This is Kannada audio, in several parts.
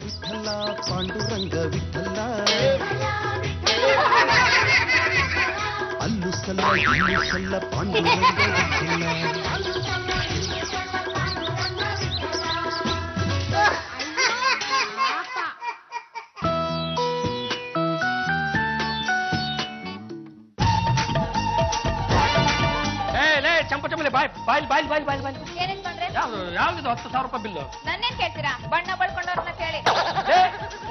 ವಿಠಲ ಪಾಂಡುರಂಗ ವಿಠಲ ಅಲ್ಲು ಸಲ್ಲ ಇಲ್ಲು ಸಲ್ಲ ಪಾಂಡುರಂಗ ವಿಠಲ. ಯಾವ್ದು 10,000 ರೂಪಾಯಿ ಬಿಲ್ಲು? ನನ್ನೇನ್ ಕೇಳ್ತೀರಾ? ಬಣ್ಣ ಬಳ್ಕೊಂಡವ್ರನ್ನ ಕೇಳಿ.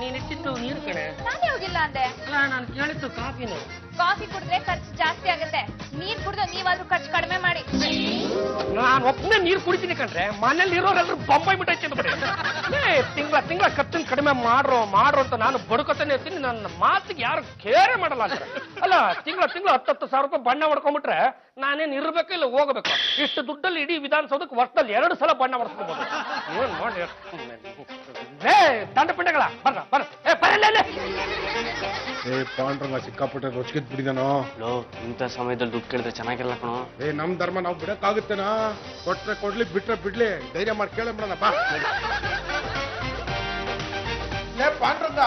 ನೀನಿಟ್ಟಿದ್ದು ನೀರು ಕಣೆ. ನಾನೇ ಹೋಗಿಲ್ಲ ಅಂದೆ. ನಾನು ಕೇಳಿದ್ದು ಕಾಫಿನೇ. ಕಾಫಿ ಕುಡಿದ್ರೆ ಖರ್ಚು ಜಾಸ್ತಿ ಆಗುತ್ತೆ. ನೀರ್ ಕುಡಿದು ನೀವಾದ್ರೂ ಖರ್ಚು ಕಡಿಮೆ ಮಾಡಿ. ನಾನು ಒಬ್ಬನೇ ನೀರು ಕುಡಿತೀನಿ ಕಣ್ರೆ. ಮನೇಲಿ ಇರೋರೆಲ್ಲರೂ ಬೊಂಬಾಯಿ ಮಿಠಾಯಿ ತಿಂದ್ಬಿಡಿ. ತಿಂಗಳ ಖರ್ಚನ್ನು ಕಡಿಮೆ ಮಾಡ್ರೋ ಅಂತ ನಾನು ಬಡ್ಕೊತಾನೆ ಇರ್ತೀನಿ. ನನ್ನ ಮಾತಿಗೆ ಯಾರು ಕೇರೆ ಮಾಡಲ್ಲ ಅಂತ. ಅಲ್ಲ ತಿಂಗಳ 10,000 ರೂಪಾಯಿ ಬಣ್ಣ ಹೊಡ್ಕೊಂಡ್ಬಿಟ್ರೆ ನಾನೇನ್ ಇರ್ಬೇಕು ಇಲ್ಲ ಹೋಗ್ಬೇಕು? ಇಷ್ಟು ದುಡ್ಡಲ್ಲಿ ಇಡೀ ವಿಧಾನಸೌಧಕ್ಕೆ ವರ್ಷದಲ್ಲಿ 2 ಸಲ ಬಣ್ಣ ಹೊಡ್ಸ್ಕೊಬೋದು. ಏನ್ ನೋಡಿ ದಂಡ ಪಿಂಡಗಳ ಬರ್ರ ಪಾಂಡ್ರಂಗ ಸಿಕ್ಕಾಪಟ್ಟೆ ರೊಚ್ಚಿಗೆದ್ ಬಿಡಿದಾನೋ. ಇಂಥ ಸಮಯದಲ್ಲಿ ದುಡ್ಡು ಕೇಳಿದ್ರೆ ಚೆನ್ನಾಗಿರಲ್ಲ ಕಣೋ. ನಮ್ ಧರ್ಮ ನಾವು ಬಿಡಕ್ಕಾಗುತ್ತೇನಾ? ಕೊಟ್ರೆ ಕೊಡ್ಲಿ ಬಿಟ್ರೆ ಬಿಡ್ಲಿ, ಧೈರ್ಯ ಮಾಡಿ ಕೇಳಬಿಡೋಣಪ್ಪ. ಪಾಂಡ್ರಂಗ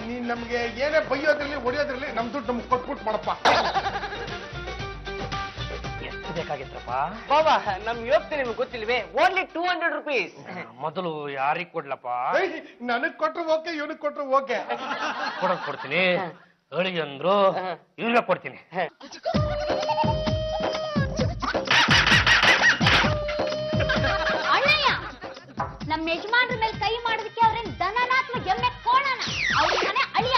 ನೀನ್ ನಮ್ಗೆ ಏನೇ ಬೈಯೋದ್ರಲ್ಲಿ ಹೊಡಿಯೋದ್ರಲ್ಲಿ ನಮ್ ದುಡ್ಡು ನಮ್ಗೆ ಕೊಟ್ಬಿಟ್ಟು ಮಾಡಪ್ಪ. ಎಷ್ಟು ಬೇಕಾಗಿತ್ತಪ್ಪ? ಬಾಬಾ ನಮ್ ಯೋಗ್ತಿ ನಿಮ್ಗೆ ಗೊತ್ತಿಲ್ವೇ? Only 200 rupees. ಮೊದಲು ಯಾರಿಗ್ ಕೊಡ್ಲಪ್ಪ? ನನಗ್ ಕೊಟ್ರು ಓಕೆ, ಇವನಿಗೆ ಕೊಟ್ರು ಓಕೆ. ಕೊಡ್ತೀನಿ ಹೇಳಿ ಅಂದ್ರು ಇವ್ರಿಗೆ ಕೊಡ್ತೀನಿ. ಅಣ್ಣಯ್ಯ, ನಮ್ಮ ಯಜಮಾನ್ರ ಮೇಲೆ ಕೈ ಮಾಡೋದಕ್ಕೆ ಅವ್ರೇನ್ ದನನಾತ್ಮ ಎಮ್ಮೆ ಕೋಣನ? ಅವ್ರ ಮನೆ ಅಳಿಯ.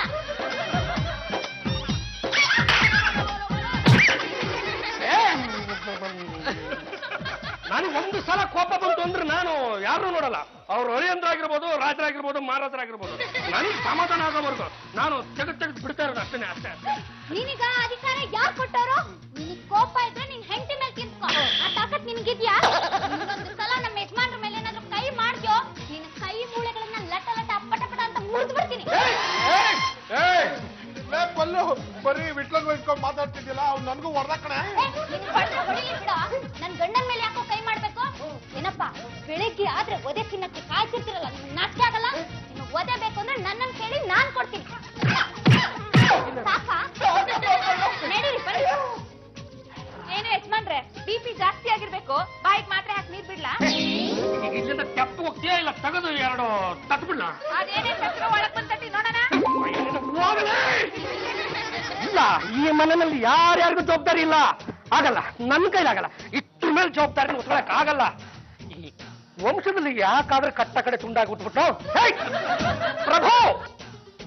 ನನಗೆ ಒಂದು ಸಲ ಕೋಪ ಬಂತು ಅಂದ್ರೆ ನಾನು ಯಾರು ನೋಡಲ್ಲ. ಅವ್ರು ಹೊಳೆಯಂದ್ರಾಗಿರ್ಬೋದು, ರಾಜರಾಗಿರ್ಬೋದು, ಮಹಾರಾಜರಾಗಿರ್ಬೋದು, ನನಗೆ ಸಮಾಧಾನ ಆಗೋವರೆಗೂ ನಾನು ತೆಗೆದು ಬಿಡ್ತಾ ಇರೋದು ಅಷ್ಟೇ. ನಿನಗ ಅಧಿಕಾರ ಯಾರು ಕೊಟ್ಟವರು? ನಿನಗ್ ಕೋಪ ಇದ್ರೆ ನಿನ್ ಹೆಂಡತಿ ಮೇಲೆ ಕಿರ್ಕೊ. ಆ ತಾಕತ್ ನಿನಗಿದ್ಯಾ? ಇನ್ನೊಂದು ಸಲ ನಮ್ಮ ಯಜಮಾನ್ರ ಮೇಲೆ ಏನಾದ್ರೂ ಕೈ ಮಾಡ್ದ್ಯೋ, ನಿನ್ನ ಕೈ ಮೂಳೆಗಳನ್ನ ಲಟ ಅಪ್ಪಟ ಅಂತ ಮುರಿದು ಬಿಡ್ತೀನಿ. ಪಲ್ಲು ಬರೀ ವಿಟ್ಲಗ್ ವಹಿಸ್ಕೊಂಡು ಮಾತಾಡ್ತಿದ್ಯಲ್ಲ, ಅವ್ನು ನನಗೂ ಹೊಡೆದಾಕಣೆ. ನನ್ ಗಂಡನ ಮೇಲೆ ಯಾಕೋ ಕೈ ಮಾಡ್ಬೇಕು? ಏನಪ್ಪಾ ಬೆಳಿಗ್ಗೆ ಆದ್ರೆ ಒದೆ ತಿನ್ನಕ್ಕೆ ಕಾಯ್ತಿರ್ತಿರಲ್ಲ, ನಿಮ್ಗೆ ನಾಚಿಕೆ ಆಗಲ್ಲ? ನಿಮ್ಗೆ ಒದೆ ಬೇಕು ಅಂದ್ರೆ ನನ್ನನ್ನು ಕೇಳಿ ನಾನ್ ಕೊಡ್ತೀನಿ. ಸಾಕಾ? ನಡೀರಿ ಬನ್ನಿ. ಏನು ಯಜಮಾನ್ರೆ, BP ಜಾಸ್ತಿ ಆಗಿರ್ಬೇಕು. ಬಾಯಿಗೆ ಮಾತ್ರೆ ಹಾಕಿ ನೀರ್ ಬಿಡ್ಲಾ? ಇಲ್ಲಿಂದ ತೆಪ್ಪು ಹೋಗ್ತೀಯಾ ಇಲ್ಲ ತೆಗೆದು 2 ತಟ್ಟು ಬಿಡ್ಲಾ? ಅದೇನೇ ತಟ್ಟರು ಒಳಗ್ ಬಂದ್ ತಟ್ಟಿ ನೋಡೋಣ. ಇಲ್ಲ, ಈ ಮನೆಯಲ್ಲಿ ಯಾರ್ಯಾರಿಗೂ ಜವಾಬ್ದಾರಿ ಇಲ್ಲ. ಆಗಲ್ಲ, ನನ್ನ ಕೈಲಾಗಲ್ಲ. ಇದ್ರ ಮೇಲೆ ಜವಾಬ್ದಾರಿ ಉತ್ಕೊಳಕ್ ಆಗಲ್ಲ. ಈ ವಂಶದಲ್ಲಿ ಯಾಕಾದ್ರೆ ಕಟ್ಟ ಕಡೆ ತುಂಡಾಗಿ ಉಟ್ಬಿಟ್ಟು ಪ್ರಭು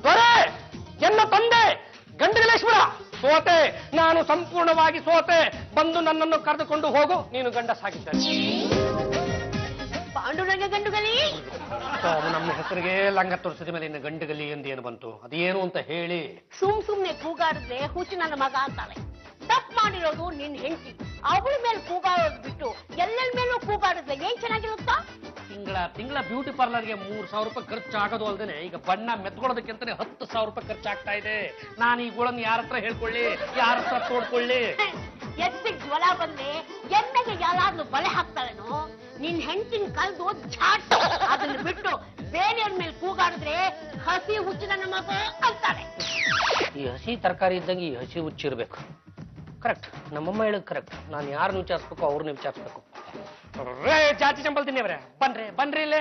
ದೊರೆ ಎನ್ನ ತಂದೆ ಗಂಡಗಲೇಶ್ವರ ಸೋತೆ, ನಾನು ಸಂಪೂರ್ಣವಾಗಿ ಸೋತೆ. ಬಂದು ನನ್ನನ್ನು ಕರೆದುಕೊಂಡು ಹೋಗು, ನೀನು ಗಂಡ ಸಾಗಿದ್ದಾನೆ. ಪಾಂಡುರಂಗ ಗಂಡುಗಲಿ ನಮ್ಮ ಹೆಸರಿಗೆ ಲಂಗ ತೋರಿಸಿದ ಮೇಲೆ ಇನ್ನು ಗಂಡುಗಲಿ ಎಂದು ಬಂತು? ಅದೇನು ಅಂತ ಹೇಳಿ. ಸುಮ್ನೆ ಕೂಗಾಡಿದ್ರೆ ಹುಚ್ಚು ನನ್ನ ಮಗ ಅಂತಾಳೆ. ತಪ್ಪು ಮಾಡಿರೋದು ನಿನ್ ಹೆಂಡತಿ. ಅವಳ ಮೇಲೆ ಕೂಗಾಡೋದು ಬಿಟ್ಟು ಎಲ್ಲರ ಮೇಲೂ ಕೂಗಾಡಿದ್ರೆ ಏನ್ ಚೆನ್ನಾಗಿರುತ್ತಾ? ತಿಂಗಳ ಬ್ಯೂಟಿ ಪಾರ್ಲರ್ಗೆ 3,000 ರೂಪಾಯಿ ಖರ್ಚು ಆಗೋದು ಅಲ್ದೇನೆ ಈಗ ಬಣ್ಣ ಮೆತ್ಕೊಳ್ಳೋದಕ್ಕಿಂತಾನೆ 10,000 ರೂಪಾಯಿ ಖರ್ಚಾಗ್ತಾ ಇದೆ. ನಾನು ಈ ಗೋಳನ್ನು ಯಾರ ಹತ್ರ ಹೇಳ್ಕೊಳ್ಳಿ, ಯಾರ ಹತ್ರ ತೋಡ್ಕೊಳ್ಳಿ? ಎತ್ತಿಗೆ ಜ್ವರ ಬಂದ್ರೆ ಎಣ್ಣೆಗೆ ಯಾರಾದ್ರೂ ಬಲೆ ಹಾಕ್ತಾಳೇನೋ? ನಿನ್ ಹೆಂಡತಿನ ಕಲ್ದು ಚಾಟ್. ಅದನ್ನ ಬಿಟ್ಟು ಬೇರೆಯವ್ರ ಮೇಲೆ ಕೂಗಾಡಿದ್ರೆ ಹಸಿ ಹುಚ್ಚು ನನ್ನ ಮಗ ಅಂತಾಳೆ. ಈ ಹಸಿ ತರಕಾರಿ ಇದ್ದಂಗೆ ಈ ಹಸಿ ಹುಚ್ಚಿರ್ಬೇಕು. ಕರೆಕ್ಟ್, ನಮ್ಮಮ್ಮ ಹೇಳೋದು ಕರೆಕ್ಟ್. ನಾನು ಯಾರನ್ನ ವಿಚಾರಿಸ್ಬೇಕು ಅವ್ರನ್ನ ವಿಚಾರಿಸ್ಬೇಕು. ಜಾತಿ ಚಂಪಲ್ ತಿನ್ನಿವ್ರೆ, ಬನ್ರಿ ಇಲ್ಲೇ.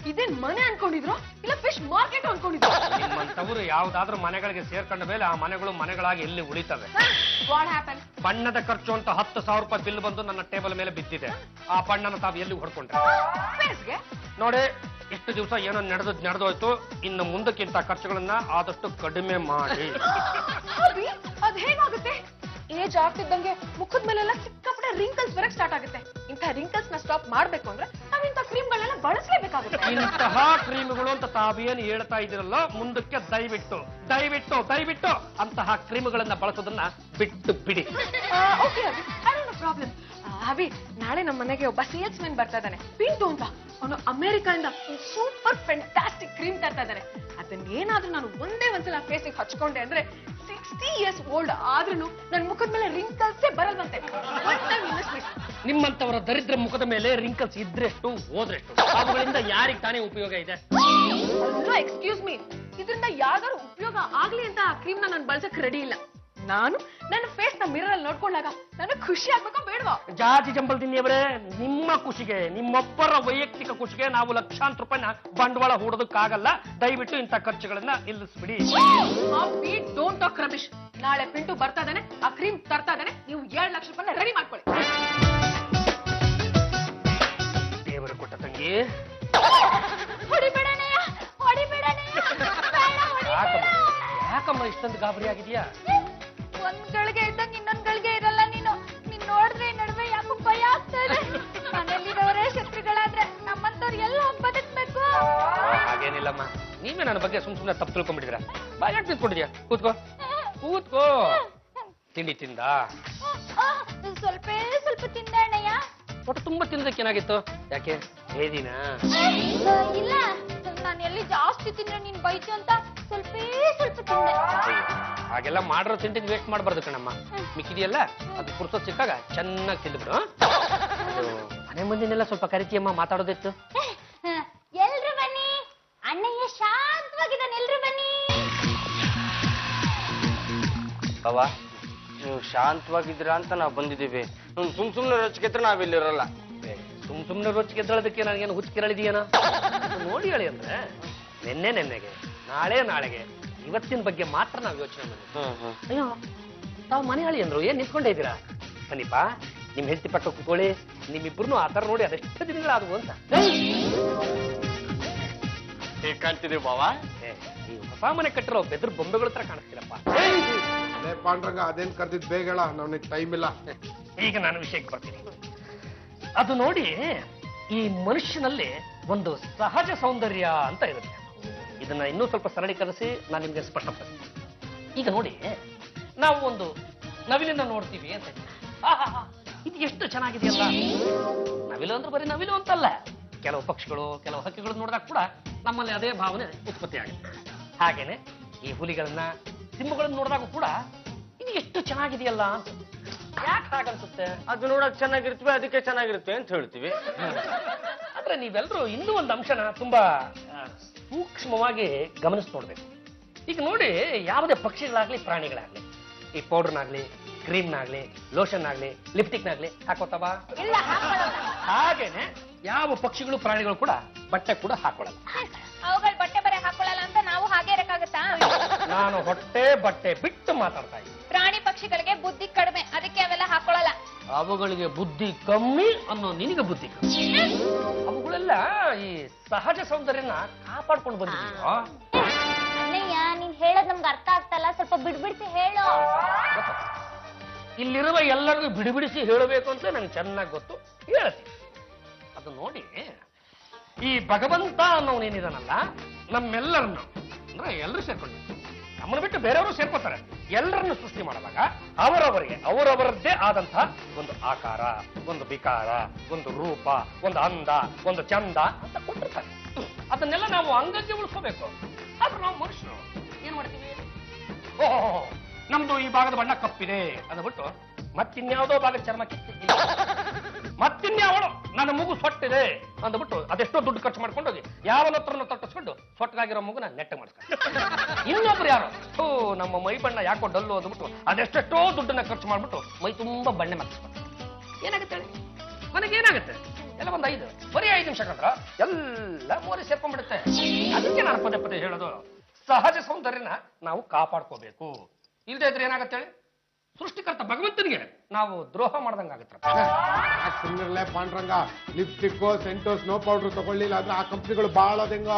ಇದೇನ್ ಮನೆ ಅನ್ಕೊಂಡಿದ್ರು ಇಲ್ಲ ಫಿಶ್ ಮಾರ್ಕೆಟ್ ಅನ್ಕೊಂಡಿದ್ರು? ನಿಮ್ಮಂತವರು ಯಾವ್ದಾದ್ರೂ ಮನೆಗಳಿಗೆ ಸೇರ್ಕೊಂಡ ಮೇಲೆ ಆ ಮನೆಗಳು ಮನೆಗಳಾಗಿ ಎಲ್ಲಿ ಉಳಿತವೆ. ಬಣ್ಣದ ಖರ್ಚು ಅಂತ 10,000 ರೂಪಾಯಿ ಬಿಲ್ ಬಂದು ನನ್ನ ಟೇಬಲ್ ಮೇಲೆ ಬಿದ್ದಿದೆ. ಆ ಬಣ್ಣನ ತಾವು ಎಲ್ಲಿ ಹೊಡ್ಕೊಂಡ್ರೆ ನೋಡಿ. ಇಷ್ಟು ದಿವಸ ಏನೋ ನಡೆದೋಯ್ತು. ಇನ್ನು ಮುಂದಕ್ಕಿಂತ ಖರ್ಚುಗಳನ್ನ ಆದಷ್ಟು ಕಡಿಮೆ ಮಾಡಿ. ಅದ್ ಹೇಗಾಗುತ್ತೆ? ಏಜ್ ಆಗ್ತಿದ್ದಂಗೆ ಮುಖದ ಮೇಲೆಲ್ಲ ಸಿಕ್ಕಾಪಟ್ಟೆ ರಿಂಕಲ್ಸ್ ಬರಕ್ ಸ್ಟಾರ್ಟ್ ಆಗುತ್ತೆ. ಇಂಥ ರಿಂಕಲ್ಸ್ ನ ಸ್ಟಾಪ್ ಮಾಡ್ಬೇಕು ಅಂದ್ರೆ ನಾವ್ ಇಂಥ ಕ್ರೀಮ್ಗಳನ್ನೆಲ್ಲ ಬಳಸಲೇಬೇಕಾಗುತ್ತೆ. ಇಂತಹ ಕ್ರೀಮ್ಗಳು ಅಂತ ತಾವೇನು ಹೇಳ್ತಾ ಇದ್ದೀರಲ್ಲ, ಮುಂದಕ್ಕೆ ದಯವಿಟ್ಟು ಅಂತಹ ಕ್ರೀಮ್ಗಳನ್ನ ಬಳಸೋದನ್ನ ಬಿಟ್ಟು ಬಿಡಿ. Okay Abhi, I don't know problem. Abhi, ನಾಳೆ ನಮ್ಮ ಮನೆಗೆ ಒಬ್ಬ ಸೇಲ್ಸ್ ಮ್ಯಾನ್ ಬರ್ತಾ ಇದ್ದಾನೆ, ಪಿಂಟು ಅಂತ. ಅವನು ಅಮೆರಿಕಾದಿಂದ ಸೂಪರ್ ಫ್ಯಾಂಟಾಸ್ಟಿಕ್ ಕ್ರೀಮ್ ತರ್ತಾ ಇದ್ದಾನೆ. ಅದನ್ನ ಏನಾದ್ರೂ ನಾನು ಒಂದೇ ಒಂದ್ಸಲ ಫೇಸಿಗೆ ಹಚ್ಕೊಂಡೆ ಅಂದ್ರೆ 60 years ಓಲ್ಡ್ ಆದ್ರೂ ನನ್ ಮುಖದ ಮೇಲೆ ರಿಂಕಲ್ಸೇ ಬರಲ್ವಂತೆ. ನಿಮ್ಮಂತವರ ದರಿದ್ರ ಮುಖದ ಮೇಲೆ ರಿಂಕಲ್ಸ್ ಇದ್ರೆಷ್ಟು ಹೋದ್ರೆಷ್ಟು, ಅವುಗಳಿಂದ ಯಾರಿಗೆ ತಾನೇ ಉಪಯೋಗ ಇದೆ? ಎಕ್ಸ್ಕ್ಯೂಸ್ ಮೀ, ಇದರಿಂದ ಯಾವ್ದಾದ್ರು ಉಪಯೋಗ ಆಗ್ಲಿ ಅಂತ ಆ ಕ್ರೀಮ್ ನಾನು ಬಳಸಕ್ ರೆಡಿ ಇಲ್ಲ. ನಾನು ನನ್ನ ಫೇಸ್ ನ ಮಿರರ್ ಅಲ್ಲಿ ನೋಡ್ಕೊಂಡಾಗ ನನಗೆ ಖುಷಿ ಆಗ್ಬೇಕೋ ಬೇಡವಾ? ಜಾತಿ ಜಂಬಲ್ದಿನಿಯವರೇ, ನಿಮ್ಮ ಖುಷಿಗೆ, ನಿಮ್ಮೊಬ್ಬರ ವೈಯಕ್ತಿಕ ಖುಷಿಗೆ ನಾವು ಲಕ್ಷಾಂತರ ರೂಪಾಯಿನ ಬಂಡವಾಳ ಹೂಡೋದಕ್ಕಾಗಲ್ಲ. ದಯವಿಟ್ಟು ಇಂಥ ಖರ್ಚುಗಳನ್ನ ನಿಲ್ಲಿಸ್ಬಿಡಿ. Don't talk Ramesh. ನಾಳೆ ಪಿಂಟು ಬರ್ತಾ ಇದ್ದಾನೆ, ಆ ಕ್ರೀಮ್ ತರ್ತಾ ಇದ್ದಾನೆ. ನೀವು 7 ಲಕ್ಷ ರೂಪಾಯಿ ರೆಡಿ ಮಾಡ್ಕೊಳ್ಳಿ. ದೇವರು ಕೊಟ್ಟ ತಂಗಿ. ಹೊಡಿಬೇಡಣಯ್ಯ, ಹೊಡಿಬೇಡಣಯ್ಯ. ಯಾಕಮ್ಮ ಇಷ್ಟೊಂದು ಗಾಬರಿ ಆಗಿದ್ಯಾ? ಒಂದ್ ಗಳಿಗೆ ಇದ್ದಂಗ ಇನ್ನೊಂದ್ ಗಳಿಗೆ ಇರಲ್ಲ ನೀನು. ನೀನ್ ನೋಡಿದ್ರೆ ಈ ನಡುವೆ ಯಾಕೋ ಭಯ ಆಗ್ತಾ ಇದೆ. ಮನೇಲಿರೋರೇ ಶತ್ರುಗಳಾದ್ರೆ ನಮ್ಮಂತವ್ರು ಎಲ್ಲ ಹೋಗಿ ಬದುಕ್ಬೇಕು. ಹಾಗೇನಿಲ್ಲಮ್ಮ, ನೀವೇ ನನ್ನ ಬಗ್ಗೆ ಸುಮ್ನೆ ತಪ್ಪು ತಿಳ್ಕೊಂಡ್ಬಿಟ್ಟಿದ್ರ. ಯಾಕೆ ನಿಂತ್ಕೊಂಡಿದ್ಯಾ? ಕೂತ್ಕೋ ಕೂತ್ಕೋ. ತಿಂಡಿ ತಿಂದ? ಸ್ವಲ್ಪ ಸ್ವಲ್ಪ ತಿಂದೆ ಅಣ್ಣಯ್ಯ. ಒಟ್ಟು ತುಂಬಾ ತಿನ್ನೋದಕ್ಕೆ ಏನಾಗಿತ್ತು? ಯಾಕೆ ಹೇದಿನ? ಇಲ್ಲ, ನಾನು ಎಲ್ಲಿ ಜಾಸ್ತಿ ತಿಂದ್ರೆ ನೀನ್ ಬೈತು ಅಂತ ಸ್ವಲ್ಪ ಸ್ವಲ್ಪ ತಿಂದೆ. ಹಾಗೆಲ್ಲ ಮಾಡಿರೋ ತಿಂಡಿಗೆ ವೇಸ್ಟ್ ಮಾಡಬಾರ್ದು ಕಣಮ್ಮ. ಮಿಕ್ಕಿದೆಯಲ್ಲ ಅದು ಪುರ್ಸೊತ್ ಸಿಕ್ಕಾಗ ಚೆನ್ನಾಗಿ ತಿಂದ್ಬಿಡು. ಅದು ಮನೆ ಮುಂದಿನೆಲ್ಲ ಸ್ವಲ್ಪ ಕರಿತಿಯಮ್ಮ, ಮಾತಾಡೋದಿತ್ತು. ಎಲ್ರು ಬನ್ನಿ, ಅಣ್ಣಯ್ಯ ಶಾಂತವಾಗಿದ್ದಾನೆ, ಎಲ್ರು ಬನ್ನಿ. ಬಾಬಾ, ನೀವು ಶಾಂತವಾಗಿದ್ದೀರಾ ಅಂತ ನಾವು ಬಂದಿದ್ದೀವಿ. ಸುಮ್ನೆ ರೊಚ್ಚಿಗೆದ್ರೆ ನಾವಿಲ್ಲಿರಲ್ಲ. ಸುಮ್ನೆ ರೊಚ್ಚಿಗೆದ್ದಳದಕ್ಕೆ ನನಗೇನು ಹುಚ್ಚಿರಳಿದೆಯೇನೋ ನೋಡಿ ಹೇಳಿ. ಅಂದ್ರೆ ನೆನ್ನೆಗೆ, ನಾಳೆಗೆ, ಇವತ್ತಿನ ಬಗ್ಗೆ ಮಾತ್ರ ನಾವು ಯೋಚನೆ ಮಾಡಿ. ಅಯ್ಯೋ, ತಾವು ಮನೆ ಹೇಳಿ ಅಂದ್ರು, ಏನ್ ನಿಂತ್ಕೊಂಡೇ ಇದ್ದೀರಾ? ಬನ್ನಿಪ್ಪ, ನಿಮ್ ಹೆಂಡತಿ ಪಕ್ಕ ಕೂತ್ಕೊಳ್ಳಿ. ನಿಮ್ಮಿಬ್ರು ಆ ತರ ನೋಡಿ ಅದೆಷ್ಟು ದಿನಗಳಾದವು ಅಂತ ಕಾಣ್ತಿದೀವಿ ಬಾವಾ. ಈ ಹೊಸ ಮನೆ ಕಟ್ಟಿರೋ ಬೆದ್ರ ಬೊಂಬೆಗಳ ತರ ಕಾಣಿಸ್ತಿರಪ್ಪ. ಪಾಂಡ್ರಂಗ, ಅದೇನ್ ಕರ್ದಿದ್ ಬೇಗ ಹೇಳ, ನಮ್ಗೆ ಟೈಮ್ ಇಲ್ಲ. ಈಗ ನಾನು ವಿಷಯಕ್ಕೆ ಬರ್ತೀನಿ. ಅದು ನೋಡಿ, ಈ ಮನುಷ್ಯನಲ್ಲಿ ಒಂದು ಸಹಜ ಸೌಂದರ್ಯ ಅಂತ ಇರುತ್ತೆ. ಇದನ್ನ ಇನ್ನೂ ಸ್ವಲ್ಪ ಸರಳೀಕರಿಸಿ ನಾನು ನಿಮ್ಗೆ ಸ್ಪಷ್ಟಪಡಿಸ್ತೀನಿ. ಈಗ ನೋಡಿ, ನಾವು ಒಂದು ನವಿಲನ್ನ ನೋಡ್ತೀವಿ ಅಂತ. ಇದು ಎಷ್ಟು ಚೆನ್ನಾಗಿದೆಯಲ್ಲ. ನವಿಲು ಅಂದ್ರೆ ಬರೀ ನವಿಲು ಅಂತಲ್ಲ, ಕೆಲವು ಪಕ್ಷಿಗಳು, ಕೆಲವು ಹಕ್ಕಿಗಳು ನೋಡಿದಾಗ ಕೂಡ ನಮ್ಮಲ್ಲಿ ಅದೇ ಭಾವನೆ ಉತ್ಪತ್ತಿ ಆಗುತ್ತೆ. ಹಾಗೇನೆ ಈ ಹುಲಿಗಳನ್ನ, ಸಿಂಹಗಳನ್ನ ನೋಡಿದಾಗ ಕೂಡ ಇದು ಎಷ್ಟು ಚೆನ್ನಾಗಿದೆಯಲ್ಲ ಅಂತ. ಯಾಕೆ ಹಾಗನ್ಸುತ್ತೆ? ಅದು ನೋಡಕ್ ಚೆನ್ನಾಗಿರ್ತವೆ, ಅದಕ್ಕೆ ಚೆನ್ನಾಗಿರುತ್ತೆ ಅಂತ ಹೇಳ್ತೀವಿ. ಆದ್ರೆ ನೀವೆಲ್ಲರೂ ಇನ್ನೂ ಒಂದು ಅಂಶನ ತುಂಬಾ ಸೂಕ್ಷ್ಮವಾಗಿ ಗಮನಿಸಿ ನೋಡ್ಬೇಕು. ಈಗ ನೋಡಿ, ಯಾವುದೇ ಪಕ್ಷಿಗಳಾಗ್ಲಿ ಪ್ರಾಣಿಗಳಾಗ್ಲಿ ಈ ಪೌಡರ್ನಾಗ್ಲಿ, ಕ್ರೀಮ್ನಾಗ್ಲಿ, ಲೋಷನ್ ಆಗ್ಲಿ, ಲಿಪ್ಟಿಕ್ನಾಗ್ಲಿ ಹಾಕೋತಾವ? ಇಲ್ಲ, ಹಾಕೊಳ್ಳಲ್ಲ. ಹಾಗೇನೆ ಯಾವ ಪಕ್ಷಿಗಳು, ಪ್ರಾಣಿಗಳು ಕೂಡ ಬಟ್ಟೆ ಕೂಡ ಹಾಕೊಳ್ಳಲ್ಲ. ಅವುಗಳು ಬಟ್ಟೆ ಬರೆ ಹಾಕೊಳ್ಳಲ್ಲ ಅಂತ ನಾವು ಹಾಗೆ ಇರಕ್ಕಾಗತ್ತಾ? ನಾನು ಹೊಟ್ಟೆ ಬಟ್ಟೆ ಬಿಟ್ಟು ಮಾತಾಡ್ತಾ ಇದ್ದೀನಿ. ಪ್ರಾಣಿ ಪಕ್ಷಿಗಳಿಗೆ ಬುದ್ಧಿ ಕಡಿಮೆ, ಅದಕ್ಕೆ ಅವೆಲ್ಲ ಹಾಕೊಳ್ಳಲ್ಲ. ಅವುಗಳಿಗೆ ಬುದ್ಧಿ ಕಮ್ಮಿ ಅನ್ನೋ ನಿನಗೆ ಬುದ್ಧಿ ಕಮ್ಮಿ. ಅವುಗಳೆಲ್ಲ ಈ ಸಹಜ ಸೌಂದರ್ಯನ ಕಾಪಾಡ್ಕೊಂಡು ಬಂದಿದೀಯೋ. ಅಣ್ಣಯ್ಯ, ನೀನ್ ಹೇಳೋದ್ ನಮ್ಗೆ ಅರ್ಥ ಆಗ್ತಲ್ಲ, ಸ್ವಲ್ಪ ಬಿಡ್ಬಿಡ್ಸಿ ಹೇಳು. ಇಲ್ಲಿರುವ ಎಲ್ಲರಿಗೂ ಬಿಡಿಬಿಡಿಸಿ ಹೇಳಬೇಕು ಅಂತ ನನಗೆ ಚೆನ್ನಾಗಿ ಗೊತ್ತು, ಹೇಳ್ತೀನಿ. ಅದು ನೋಡಿ, ಈ ಭಗವಂತ ಅನ್ನೋನೇನಿದಾನಲ್ಲ, ನಮ್ಮೆಲ್ಲರನ್ನು ಅಂದ್ರೆ ಎಲ್ಲರೂ ಸೇರ್ಕೊಂಡು, ನಮ್ಮನ್ನು ಬಿಟ್ಟು ಬೇರೆಯವರು ಸೇರ್ಕೋತಾರೆ. ಎಲ್ಲರನ್ನು ಸೃಷ್ಟಿ ಮಾಡುವಾಗ ಅವರವರಿಗೆ ಅವರವರದ್ದೇ ಆದಂತಹ ಒಂದು ಆಕಾರ, ಒಂದು ವಿಕಾರ, ಒಂದು ರೂಪ, ಒಂದು ಅಂದ, ಒಂದು ಚಂದ ಅಂತ ಕೊಟ್ಟಿರ್ತಾರೆ. ಅದನ್ನೆಲ್ಲ ನಾವು ಅಂಗಕ್ಕೆ ಉಳಿಸ್ಕೋಬೇಕು. ಆದ್ರೆ ನಾವು ಮನುಷ್ಯರು ಏನ್ ಮಾಡ್ತೀವಿ? ಓಹೋ, ನಮ್ದು ಈ ಭಾಗದ ಬಣ್ಣ ಕಪ್ಪಿದೆ ಅಂದ್ಬಿಟ್ಟು ಮತ್ತಿನ್ಯಾವುದೋ ಭಾಗದ ಚರ್ಮ ಕಿತ್ತಿಲ್ಲ, ಮತ್ತಿನ್ಯಾವಳು ನನ್ನ ಮಗು ಸೊಟ್ಟಿದೆ ಅಂದ್ಬಿಟ್ಟು ಅದೆಷ್ಟೋ ದುಡ್ಡು ಖರ್ಚು ಮಾಡ್ಕೊಂಡೋಗಿ ಯಾವನ ಹತ್ರನ ತಟ್ಟಿಸ್ಕೊಂಡು ಸೊಟ್ಟಗಾಗಿರೋ ಮಗುನ ನೆಟ್ಟ ಮಾಡಿಸ್ಕೊಂಡು, ಇನ್ನೊಬ್ರು ಯಾರು ನಮ್ಮ ಮೈ ಬಣ್ಣ ಯಾಕೋ ಡಲ್ಲು ಅಂದ್ಬಿಟ್ಟು ಅದೆಷ್ಟೆಷ್ಟೋ ದುಡ್ಡನ್ನ ಖರ್ಚು ಮಾಡ್ಬಿಟ್ಟು ಮೈ ತುಂಬಾ ಬಣ್ಣೆ ಮಾಡಿಸ್ಕೊಂಡು ಏನಾಗುತ್ತೆ ಹೇಳಿ? ನನಗೇನಾಗುತ್ತೆ? ಎಲ್ಲ ಒಂದು ಬರೀ 5 ನಿಮಿಷ ಕಂಡ್ರ ಎಲ್ಲ ಮೋರಿ ಸೇರ್ಕೊಂಡ್ಬಿಡುತ್ತೆ. ಅದಕ್ಕೆ ನಾನು ಪದೇ ಪದೇ ಹೇಳೋದು, ಸಹಜ ಸೌಂದರ್ಯನ ನಾವು ಕಾಪಾಡ್ಕೋಬೇಕು. ಇಲ್ಲದೆ ಇದ್ರೆ ಏನಾಗುತ್ತೆ ಹೇಳಿ? ಸೃಷ್ಟಿಕರ್ತ ಭಗವಂತನಿಗೆ ನಾವು ದ್ರೋಹ ಮಾಡ್ದಂಗಾಗತ್ತೆ. ಸುಮ್ಮನೆ ಪಾಂಡ್ರಂಗ, ಲಿಪ್ಸ್ಟಿಕ್, ಸೆಂಟು, ಸ್ನೋ ಪೌಡರ್ ತಗೊಳ್ಳಿಲ್ಲ ಅಂದ್ರೆ ಆ ಕಂಪ್ನಿಗಳು ಬಹಳ ಅದಂಗ.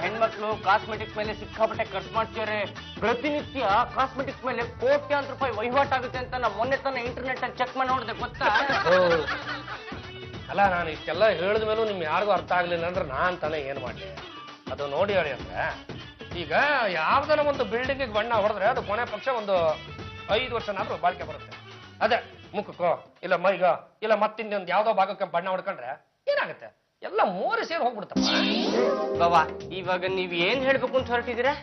ಹೆಣ್ಮಕ್ಳು ಕಾಸ್ಮೆಟಿಕ್ಸ್ ಮೇಲೆ ಸಿಕ್ಕಾಪಟ್ಟೆ ಖರ್ಚು ಮಾಡ್ತಾರೆ. ಪ್ರತಿನಿತ್ಯ ಕಾಸ್ಮೆಟಿಕ್ಸ್ ಮೇಲೆ ಕೋಟ್ಯಾಂತರ ರೂಪಾಯಿ ವಹಿವಾಟಾಗುತ್ತೆ ಅಂತ ನಾವು ಮೊನ್ನೆ ತಾನೇ ಇಂಟರ್ನೆಟ್ ಅಲ್ಲಿ ಚೆಕ್ ಮಾಡಿ ನೋಡಿದೆ, ಗೊತ್ತಾ? ಅಲ್ಲ, ನಾನು ಇಷ್ಟೆಲ್ಲ ಹೇಳಿದ ಮೇಲೂ ನಿಮ್ಗೆ ಯಾರಿಗೂ ಅರ್ಥ ಆಗ್ಲಿಲ್ಲ ಅಂದ್ರೆ ನಾನ್ ತಾನೇ ಏನ್ ಮಾಡ್ಲಿ? ಅದು ನೋಡಿ ಹೇಳಿ ಅಂದ್ರೆ, ಈಗ ಯಾವ್ದಾರ ಒಂದು ಬಿಲ್ಡಿಂಗ್ ಬಣ್ಣ ಹೊಡೆದ್ರೆ ಅದು ಕೊನೆ ಪಕ್ಷ ಒಂದು 5 ವರ್ಷನಾದ್ರೂ ಬಾಳಿಕೆ ಬರುತ್ತೆ. ಅದೇ ಮುಖಕ್ಕೋ ಇಲ್ಲ ಮೈಗೋ ಇಲ್ಲ ಮತ್ತಿನ್ನೊಂದು ಯಾವ್ದೋ ಭಾಗಕ್ಕೆ ಬಣ್ಣ ಹೊಡ್ಕೊಂಡ್ರೆ ಏನಾಗುತ್ತೆ? ಎಲ್ಲ ಮೋರೆ ಸೇರಿ ಹೋಗ್ಬಿಡ್ತಪ್ಪ. ಬಾಬಾ ಇವಾಗ ನೀವ್ ಏನ್ ಹೇಳ್ಬೇಕು ಅಂತ ಹೊರಟಿದ್ದೀರಾ?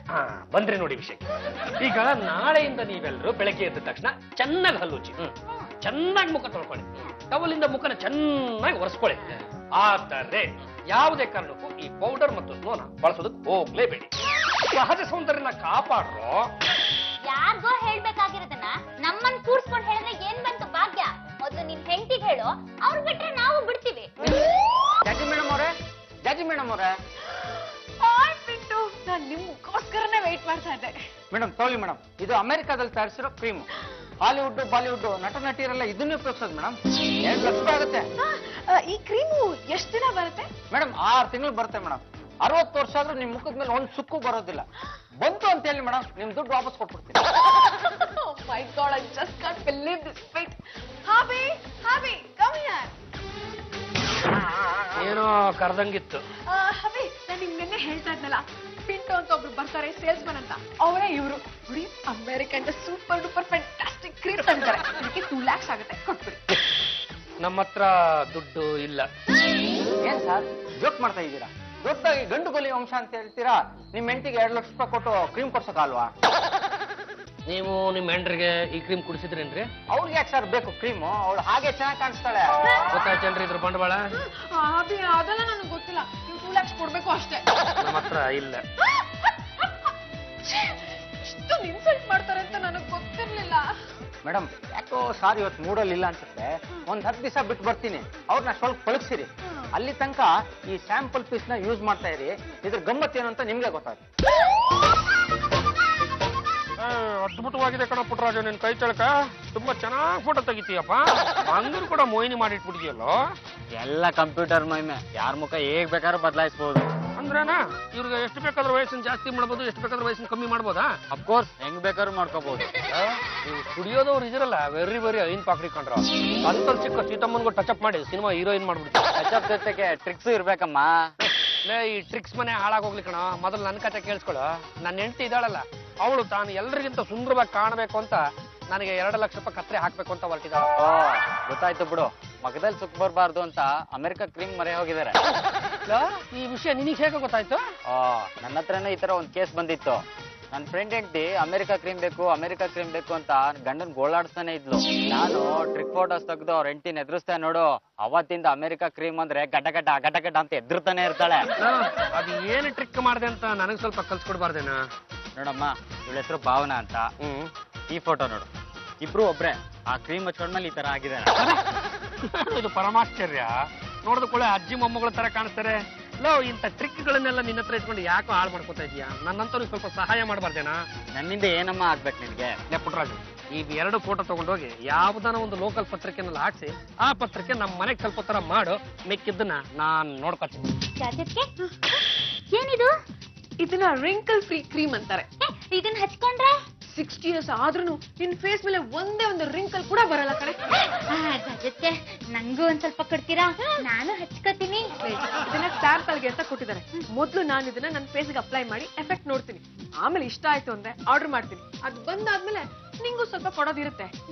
ಬಂದ್ರಿ ನೋಡಿ ವಿಷಯಕ್ಕೆ. ಈಗ ನಾಳೆಯಿಂದ ನೀವೆಲ್ಲರೂ ಬೆಳಗ್ಗೆ ಎದ್ದ ತಕ್ಷಣ ಚೆನ್ನಾಗಿ ಹಲ್ಲುಚ್ಚಿ, ಚೆನ್ನಾಗಿ ಮುಖ ತೊಳ್ಕೊಳ್ಳಿ, ಟವಲಿಂದ ಮುಖನ ಚೆನ್ನಾಗಿ ಒರೆಸ್ಕೊಳ್ಳಿ. ಆದರೆ ಯಾವುದೇ ಕಾರಣಕ್ಕೂ ಈ ಪೌಡರ್ ಮತ್ತು ಸ್ನೋನ ಬಳಸೋದಕ್ಕೆ ಹೋಗ್ಲೇಬೇಡಿ. ಸಹಜ ಸೌಂದರ್ಯನ ಕಾಪಾಡ್ರೋ. ಯಾರಿಗೋ ಹೇಳ್ಬೇಕಾಗಿರೋದನ್ನ ನಮ್ಮನ್ ಕೂರ್ಸ್ಕೊಂಡ್ ಹೇಳಿದ್ರೆ ಏನ್ ಬಂತು ಭಾಗ್ಯ? ಮೊದ್ಲು ನಿನ್ ಹೆಂಡತಿಗೆ ಹೇಳು, ಅವ್ರು ಬಿಟ್ರೆ ನಾವು ಬಿಡ್ತೀವಿ. ಜಾಜಿ ಮೇಡಮ್ ಅವರೇ ಹಾಯ್ ಪಿಂಟು, ನಾನ್ ನಿಮ್ಗೋಸ್ಕರನೇ ವೇಟ್ ಮಾಡ್ತಾ ಇದ್ದೆ. ಮೇಡಮ್ ತಗೊಳ್ಳಿ ಮೇಡಮ್, ಇದು ಅಮೆರಿಕಾದಲ್ಲಿ ತಯಾರಿಸಿರೋ ಕ್ರೀಮ್. ಹಾಲಿವುಡ್ ಬಾಲಿವುಡ್ ನಟ ನಟಿಯರೆಲ್ಲ ಇದನ್ನೇ ಉಪಯೋಗಿಸೋದು ಮೇಡಮ್. 2 ಲಕ್ಷ ರೂಪಾಯಿ ಆಗುತ್ತೆ ಈ ಕ್ರೀಮು ಎಷ್ಟ್ ದಿನ ಬರುತ್ತೆ? ಮೇಡಮ್. 6 ತಿಂಗಳು ಬರುತ್ತೆ ಮೇಡಮ್. 60 ವರ್ಷ ಆದ್ರೂ ನಿಮ್ ಮುಖದ ಮೇಲೆ ಒಂದ್ ಸುಕ್ಕು ಬರೋದಿಲ್ಲ. ಬಂತು ಅಂತ ಹೇಳಿ ಮೇಡಮ್, ನಿಮ್ ದುಡ್ಡು ವಾಪಸ್ ಕೊಟ್ಬಿಡ್ತೀನಿ. Oh my God, I just can't believe this. Wait, Habi, come here. ಏನೋ ಕರ್ದಂಗಿತ್ತು. Habi, ನಾನು ನಿಮ್ಗೆ ನಿನ್ನೆ ಹೇಳ್ತಾ ಇದ್ನಲ್ಲ, ಪಿಂಟು ಅಂತ ಒಬ್ರು ಬರ್ತಾರೆ ಸೇಲ್ಸ್ ಮನ್ ಅಂತ, ಅವರೇ ಇವರು. ನೋಡಿ, American super duper fantastic cream ತಂದಿದ್ದಾರೆ. ಇದಕ್ಕೆ 2 lakhs ಆಗುತ್ತೆ, ಕೊಟ್ಬಿಡಿ. ನಮ್ಮ ಹತ್ರ ದುಡ್ಡು ಇಲ್ಲ. ಏನ್ ಸರ್ ಜೋಕ್ ಮಾಡ್ತಾ ಇದ್ದೀರಾ? ದೊಡ್ಡದಾಗಿ ಗಂಡು ಗೊಲಿ ವಂಶ ಅಂತ ಹೇಳ್ತೀರಾ, ನಿಮ್ ಹೆಂಡತಿಗೆ 2 ಲಕ್ಷ ರೂಪಾಯಿ ಕೊಟ್ಟು ಕ್ರೀಮ್ ಕೊಡ್ಸೋಕಲ್ವಾ? ನೀವು ನಿಮ್ಮ ಹೆಂಡ್ರಿಗೆ ಈ ಕ್ರೀಮ್ ಕುಡಿಸಿದ್ರೇನ್ರಿ? ಅವ್ರಿಗೆ ಯಾಕೆ ಸರ್ ಬೇಕು ಕ್ರೀಮು? ಅವಳು ಹಾಗೆ ಚೆನ್ನಾಗಿ ಕಾಣಿಸ್ತಾಳೆ. ಗೊತ್ತಾಯ್ತೇನ್ರಿ ಇದ್ರ ಬಂಡವಾಳ? Habi, ಅದೆಲ್ಲ ನನಗೆ ಗೊತ್ತಿಲ್ಲ. ನೀವು 2 lakhs ಕೊಡ್ಬೇಕು ಅಷ್ಟೇ. ನಮ್ಮ ಹತ್ರ ಇಲ್ಲ. ಇಷ್ಟೊಂದು ಇನ್ಸಲ್ಟ್ ಮಾಡ್ತಾರೆ ಅಂತ ನನಗೆ ಗೊತ್ತಿರ್ಲಿಲ್ಲ. ಮೇಡಮ್ ಯಾಕೋ ಸಾರ್ ಇವತ್ತು ಮೂಡಲ್ ಇಲ್ಲ ಅನ್ಸುತ್ತೆ. ಒಂದ್ 10 ದಿವಸ ಬಿಟ್ಟು ಬರ್ತೀನಿ, ಅವ್ರನ್ನ ಸ್ವಲ್ಪ ಪಳಗ್ಸಿರಿ. ಅಲ್ಲಿ ತನಕ ಈ ಸ್ಯಾಂಪಲ್ ಪೀಸ್ ನ ಯೂಸ್ ಮಾಡ್ತಾ ಇರಿ. ಇದ್ರ ಗಮ್ಮತ್ ಏನು ಅಂತ ನಿಮ್ಗೆ ಗೊತ್ತಾಗುತ್ತೆ. ಅದ್ಭುತವಾಗಿದೆ ಕಣ ಪುಟ್ಟರಾಜ, ನಿನ್ ಕೈ ಚಳಕ ತುಂಬಾ ಚೆನ್ನಾಗಿ ಫೋಟೋ ತೆಗಿತೀಯಪ್ಪ. ಅಂದ್ರು ಕೂಡ ಮೋಹಿನಿ ಮಾಡಿಟ್ಬಿಟ್ಟಿಯಲ್ಲೋ. ಎಲ್ಲ ಕಂಪ್ಯೂಟರ್ ಮಹಿಮೆ, ಯಾರ ಮುಖ ಹೇಗ್ ಬೇಕಾದ್ರೂ ಬದಲಾಯಿಸಬಹುದು. ಅಂದ್ರೇನಾ ಇವ್ರಿಗೆ ಎಷ್ಟು ಬೇಕಾದ್ರೂ ವಯಸ್ಸನ್ನು ಜಾಸ್ತಿ ಮಾಡ್ಬೋದು, ಎಷ್ಟು ಬೇಕಾದ್ರೂ ವಯಸ್ಸನ್ನು ಕಮ್ಮಿ ಮಾಡ್ಬೋದಾ? ಅಫ್ಕೋರ್ಸ್ ಹೆಂಗ್ ಬೇಕಾದ್ರೂ ಮಾಡ್ಕೋಬಹುದು. ನೀವು ಕುಡಿಯೋದವ್ರು ಇದಿರಲ್ಲ, ವೆರಿ ಐನ್ ಪಾಕ್ರಿ ಕಂಡ್ರ ಅಂತ ಚಿಕ್ಕ ಸೀತಮ್ಮನ್ಗೂ ಟಚ್ ಅಪ್ ಮಾಡಿ ಸಿನಿಮಾ ಹೀರೋಯಿನ್ ಮಾಡ್ಬಿಡ್ತೀವಿ. ಟಚ್ ಅಪ್ ಜೊತೆಗೆ ಟ್ರಿಕ್ಸ್ ಇರ್ಬೇಕಮ್ಮ. ಈ ಟ್ರಿಕ್ಸ್ ಮನೆ ಹಾಳಾಗೋಗ್ಲಿ ಕಣ. ಮೊದಲು ನನ್ನ ಕತೆ ಕೇಳಿಸ್ಕೊಳ್ಳೋ. ನನ್ನ ಹೆಂಡತಿ ಇದ್ದಾಳಲ್ಲ, ಅವಳು ತಾನು ಎಲ್ಲರಿಗಿಂತ ಸುಂದರವಾಗಿ ಕಾಣಬೇಕು ಅಂತ ನನಗೆ 2 ಲಕ್ಷ ರೂಪಾಯಿ ಕತ್ರೆ ಹಾಕ್ಬೇಕು ಅಂತ ಹೊರಟಿದ್ದಾಳೆ. ಗೊತ್ತಾಯ್ತು ಬಿಡು, ಮಗದಲ್ಲಿ ಸುಖ ಬರಬಾರ್ದು ಅಂತ ಅಮೆರಿಕ ಕ್ರೀಮ್ ಮರೆ ಹೋಗಿದ್ದಾರೆ. ಈ ವಿಷಯ ನಿನಗೆ ಹೇಗೆ ಗೊತ್ತಾಯ್ತು? ನನ್ನ ಹತ್ರನೇ ಈ ತರ ಒಂದ್ ಕೇಸ್ ಬಂದಿತ್ತು. ನನ್ನ ಫ್ರೆಂಡ್ ಹೆಂಡತಿ ಅಮೆರಿಕ ಕ್ರೀಮ್ ಬೇಕು ಅಂತ ಗಂಡನ್ ಗೋಳಾಡ್ತಾನೆ ಇದ್ಲು. ನಾನು ಟ್ರಿಕ್ ಫೋಟೋಸ್ ತೆಗೆದು ಅವ್ರ ಹೆಂಡತಿನ ಎದುರಿಸ್ತಾ ನೋಡು. ಅವತ್ತಿಂದ ಅಮೆರಿಕ ಕ್ರೀಮ್ ಅಂದ್ರೆ ಗಡ್ಡ ಅಂತ ಎದುರ್ತಾನೆ ಇರ್ತಾಳೆ. ಅದು ಏನು ಟ್ರಿಕ್ ಮಾಡಿದೆ ಅಂತ ನನಗೆ ಸ್ವಲ್ಪ ಕಲ್ಸ್ಕೊಡ್ಬಾರ್ದೇನಾ? ನೋಡಮ್ಮ, ಇವಳ ಹೆಸರು ಭಾವನಾ ಅಂತ. ಈ ಫೋಟೋ ನೋಡು, ಇಬ್ರು ಒಬ್ರೆ. ಆ ಕ್ರೀಮ್ ಹಚ್ಕೊಂಡ್ಮೇಲೆ ಈ ತರ ಆಗಿದ್ದಾರೆ. ಇದು ಪರಮಾಶ್ಚರ್ಯ. ನೋಡಿದ ಕೂಡ ಅಜ್ಜಿ ಮೊಮ್ಮಗಳ ತರ ಕಾಣಿಸ್ತಾರೆ. ಲೋ, ಇಂಥ ಟ್ರಿಕ್ಗಳನ್ನೆಲ್ಲ ನಿನ್ನ ಹತ್ರ ಇಟ್ಕೊಂಡು ಯಾಕೋ ಹಾಳು ಮಾಡ್ಕೋತಾ ಇದೀಯಾ? ನನ್ನಂತವ್ರು ಸ್ವಲ್ಪ ಸಹಾಯ ಮಾಡಬಾರ್ದೇನಾ? ನನ್ನಿಂದ ಏನಮ್ಮ ಆಗ್ಬೇಕು ನಿನ್ಗೆ? ಪುಟ್ಟರಾಜು, ಈ 2 ಫೋಟೋ ತಗೊಂಡೋಗಿ ಯಾವ್ದಾನ ಒಂದು ಲೋಕಲ್ ಪತ್ರಿಕೆನಲ್ಲಿ ಹಾಕ್ಸಿ, ಆ ಪತ್ರಿಕೆ ನಮ್ಮ ಮನೆಗೆ ಸ್ವಲ್ಪ ತರ ಮಾಡು. ಮಿಕ್ಕಿದ್ದನ್ನ ನಾನ್ ನೋಡ್ಕೊತೀನಿ. ಏನಿದು? ಇದನ್ನ ರಿಂಕಲ್ ಫ್ರೀ ಕ್ರೀಮ್ ಅಂತಾರೆ. ಇದನ್ನ ಹಚ್ಕೊಂಡ್ರೆ 60 years ಆದ್ರೂ ನಿನ್ ಫೇಸ್ ಮೇಲೆ ಒಂದೇ ಒಂದು ರಿಂಕಲ್ ಕೂಡ ಬರಲ್ಲ ಕಣೆ. ಜೊತೆ ನಂಗೂ ಒಂದ್ ಸ್ವಲ್ಪ ಕೊಡ್ತೀರಾ? ನಾನು ಹಚ್ಕೋತೀನಿ. ಇದನ್ನ ಸ್ಯಾಂಪಲ್ಗೆ ಅಂತ ಕೊಟ್ಟಿದ್ದಾರೆ. ಮೊದ್ಲು ನಾನು ಇದನ್ನ ನನ್ನ ಫೇಸ್ಗೆ ಅಪ್ಲೈ ಮಾಡಿ ಎಫೆಕ್ಟ್ ನೋಡ್ತೀನಿ. ಆಮೇಲೆ ಇಷ್ಟ ಆಯ್ತು ಅಂದ್ರೆ ಆರ್ಡರ್ ಮಾಡ್ತೀನಿ. ಅದು ಬಂದಾದ್ಮೇಲೆ ನಿಂಗೂ ಸ್ವಲ್ಪ ಕೊಡೋದಿರುತ್ತೆ.